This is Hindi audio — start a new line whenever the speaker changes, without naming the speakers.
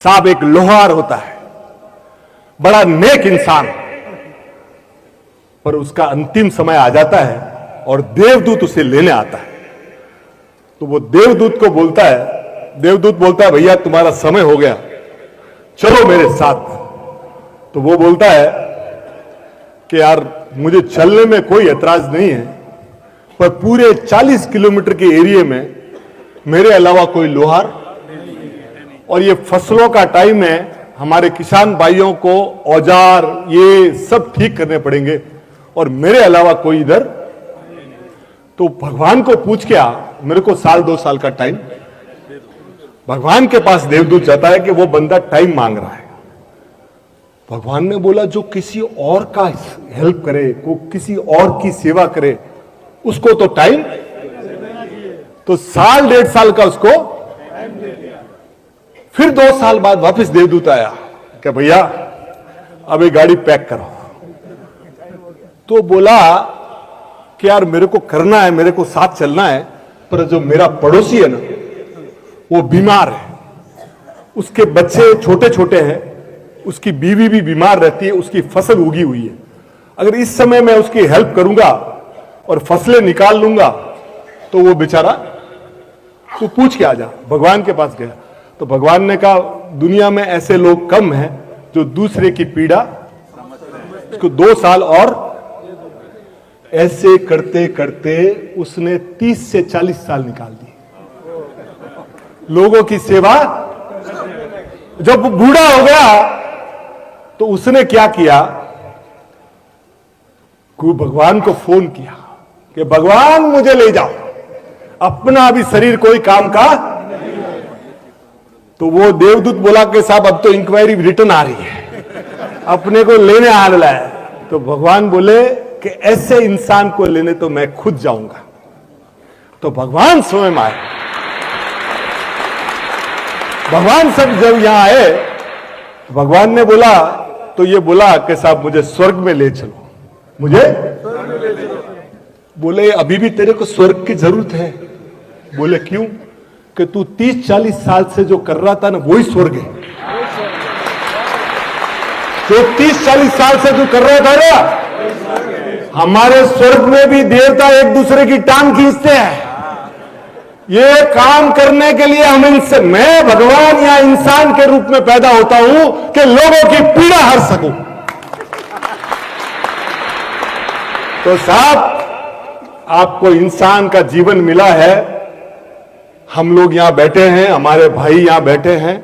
साहब एक लोहार होता है, बड़ा नेक इंसान, पर उसका अंतिम समय आ जाता है और देवदूत उसे लेने आता है। तो वो देवदूत को बोलता है, देवदूत बोलता है भैया तुम्हारा समय हो गया, चलो मेरे साथ। तो वो बोलता है कि यार मुझे चलने में कोई ऐतराज नहीं है, पर पूरे 40 किलोमीटर के एरिया में मेरे अलावा कोई लोहार, और ये फसलों का टाइम है, हमारे किसान भाइयों को औजार ये सब ठीक करने पड़ेंगे और मेरे अलावा कोई इधर। तो भगवान को पूछ के आ, मेरे को साल 2 साल का टाइम। भगवान के पास देवदूत जाता है कि वो बंदा टाइम मांग रहा है। भगवान ने बोला जो किसी और का हेल्प करे, को किसी और की सेवा करे, उसको तो टाइम। तो साल 1.5 साल का उसको। फिर 2 साल बाद वापस देवदूत आया कि भैया अब ये गाड़ी पैक करो। तो बोला कि यार मेरे को करना है, मेरे को साथ चलना है, पर जो मेरा पड़ोसी है ना वो बीमार है, उसके बच्चे छोटे छोटे हैं, उसकी बीवी भी बीमार रहती है, उसकी फसल उगी हुई है। अगर इस समय मैं उसकी हेल्प करूंगा और फसलें निकाल लूंगा तो वो बेचारा, तू पूछ के आ जा। भगवान के पास गया तो भगवान ने कहा दुनिया में ऐसे लोग कम हैं जो दूसरे की पीड़ा। उसको 2 साल और ऐसे करते करते उसने 30 से 40 साल निकाल दिए लोगों की सेवा। जब वो बूढ़ा हो गया तो उसने क्या किया, भगवान को फोन किया कि भगवान मुझे ले जाओ, अपना भी शरीर कोई काम का। तो वो देवदूत बोला कि साहब अब तो इंक्वायरी रिटर्न आ रही है, अपने को लेने आ रहा है। तो भगवान बोले कि ऐसे इंसान को लेने तो मैं खुद जाऊंगा। तो भगवान स्वयं आए। भगवान सब जब यहां आए, भगवान ने बोला, तो ये बोला कि साहब मुझे स्वर्ग में ले चलो, मुझे बोले अभी भी तेरे को स्वर्ग की जरूरत है। बोले क्यों? कि तू 30-40 साल से जो कर रहा था ना वही स्वर्ग है। जो 30-40 साल से तू कर रहा था ना, हमारे स्वर्ग में भी देवता एक दूसरे की टांग खींचते हैं। ये काम करने के लिए हम इनसे, मैं भगवान या इंसान के रूप में पैदा होता हूं कि लोगों की पीड़ा हर सकूं। तो साहब आपको इंसान का जीवन मिला है, हम लोग यहां बैठे हैं, हमारे भाई यहां बैठे हैं,